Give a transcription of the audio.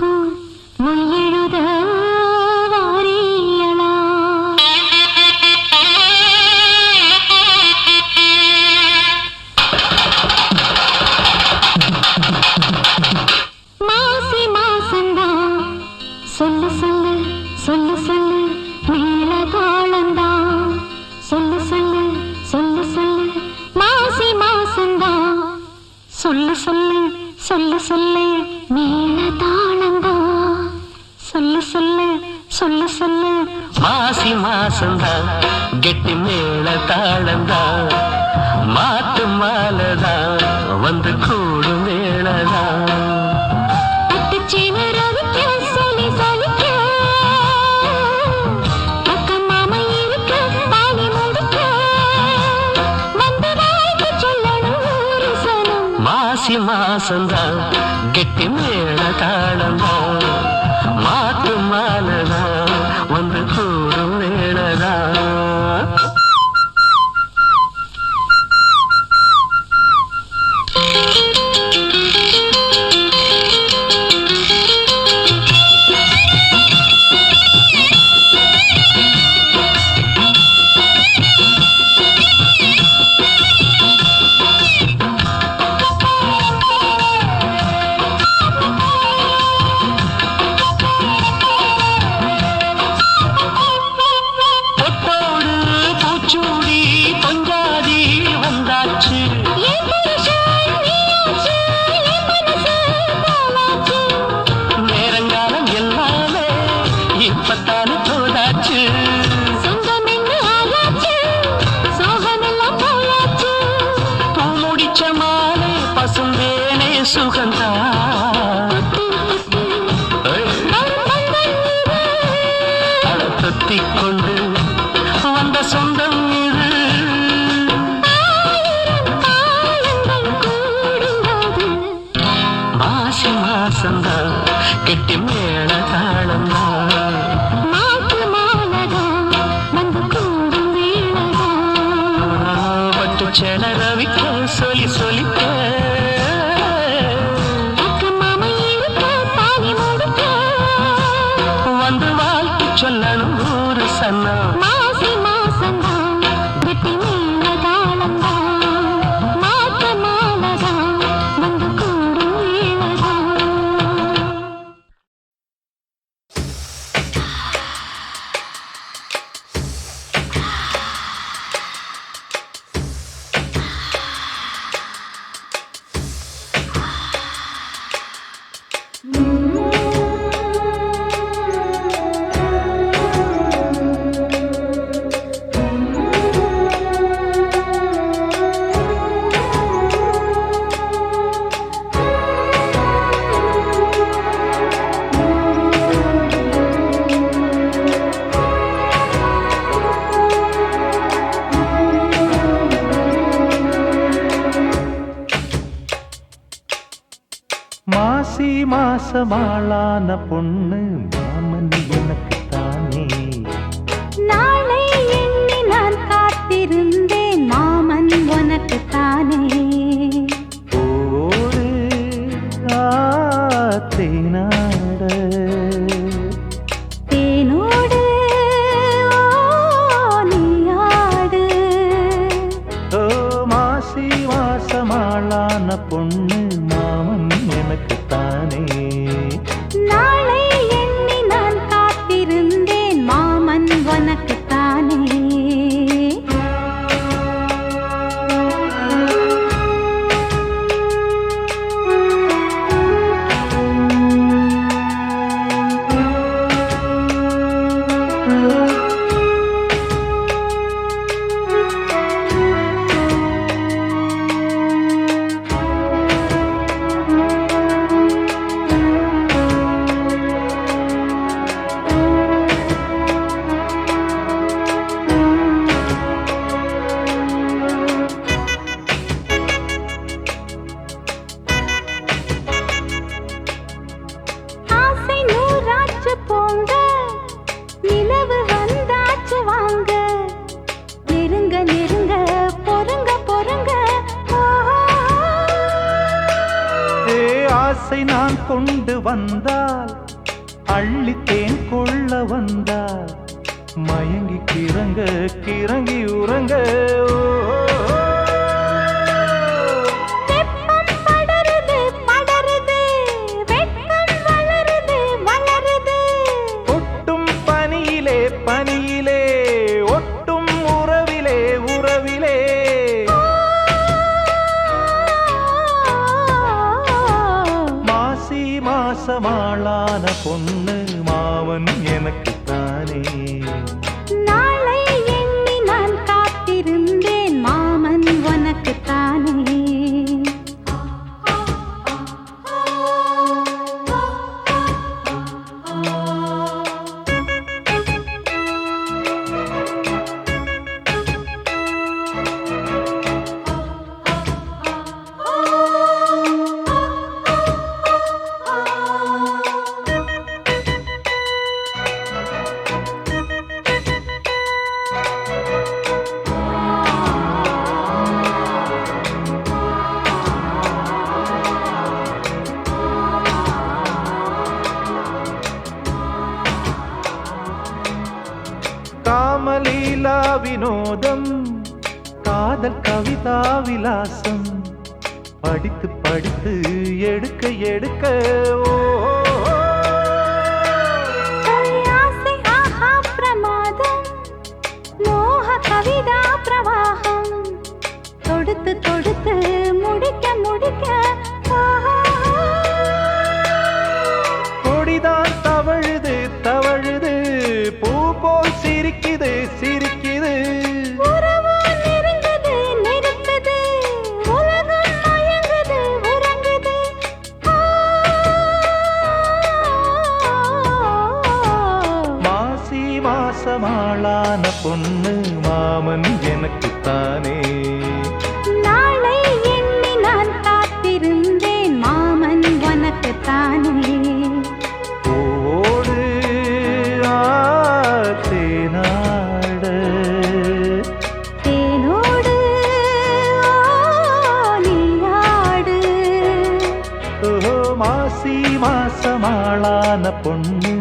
மனசுக்குள் மொய் எழுத வாரியலா. மாசி மாசந்தான் சொல்லு சொல்லு சொல்லு சொல்லு மேல தாளந்தான் சொல்லு சொல்லு சொல்லு சொல்லு மாசி மாசந்தான் சொல்லு சொல்லு சொல்லு சொல்லு மேல தாளந்தான் சொல்லு சொல்லு சொல்லு சொல்லு மாசி மாசந்தா கெட்டி மேல தாளந்தா மாட்டு மாலதா வந்து கூடும் வேளதா பட்டுச்சேன ரவிக்க சொல்லி சொல்லிக்க பக்கம் மாமா இருக்க பாலி முடிக்க வந்த வாழ்க்கை சொல்லணும் ஒரு சனம். மாசி மாசந்தா கெட்டி மேல தாளந்தா மாட்டு மாலதா வந்து கூடும் வேளதா சுகந்தா தொத்திக் கொண்டு வந்த சொந்தம் இது மாசி மாசந்தா கெட்டி மேல தாளந்தா பட்டு செல ரவிக்க சொல்லி சொல்லிக்க வந்து வாழ்த்து சொல்லணும் ஒரு சன்னா. மாசி மாசந்தா கெட்டி மேல தாளந்தா மாத்த மாலதா வந்து கூடும் வேளதா. மாசி மாசமாளான பொண்ணு மாமன் எனக்கு தானே. நாளை எண்ணி நான் காத்திருந்தேன் மாமன் உனக்கு தானே. ஓடு தேனாட தேனோடு நீயாடு. ஓ மாசி மாசமாளான பொண்ணு மாமன் எனக்கு தானே. நாளை எண்ணி நான் காத்திருந்தேன் மாமன் உனக்கு தானே. ஆசை நான் கொண்டு வந்தால் அள்ளித்தேன் கொள்ள வந்தால் மயங்கி கிறங்க கிறங்கி உறங்க ஓ, வெப்பம் படருது படருது வெட்கம் வளருது வளருது ஒட்டும் பனியிலே பனியிலே ஒட்டும் உறவிலே உறவிலே மாசி மாசமாளான பொண்ணு மாமன் எனக்குத்தானே நாளை எண்ணி நான் காத்திருந்தேன் மாமன் உனக்குத்தானே காமலீலா வினோதம் காதல் கவிதா விலாசம் படித்து படித்து எடுக்க எடுக்க ஓ, ஆசை ஆஹா பிரமாதம் மோக கவிதா பிரவாகம் தொடுத்து தொடுத்து முடிக்க முடிக்க ஆஹா. கொடிதான் தவழுது தவழுது பூ போல் சிரிக்குது சிரிக்குது உறவோ நெருங்குது நெருக்குது உலகம் மயங்குது உறங்குது ஆ. மாசி மாசமாளான பொண்ணு மாமன் எனக்குத்தானே நாளை எண்ணி நான் காத்திருந்தேன் மாமன் உனக்குத்தானே ஓடு தேனாட தேனோடு நீயாடு ஓ, மாசி மாசமாளான பொண்ணு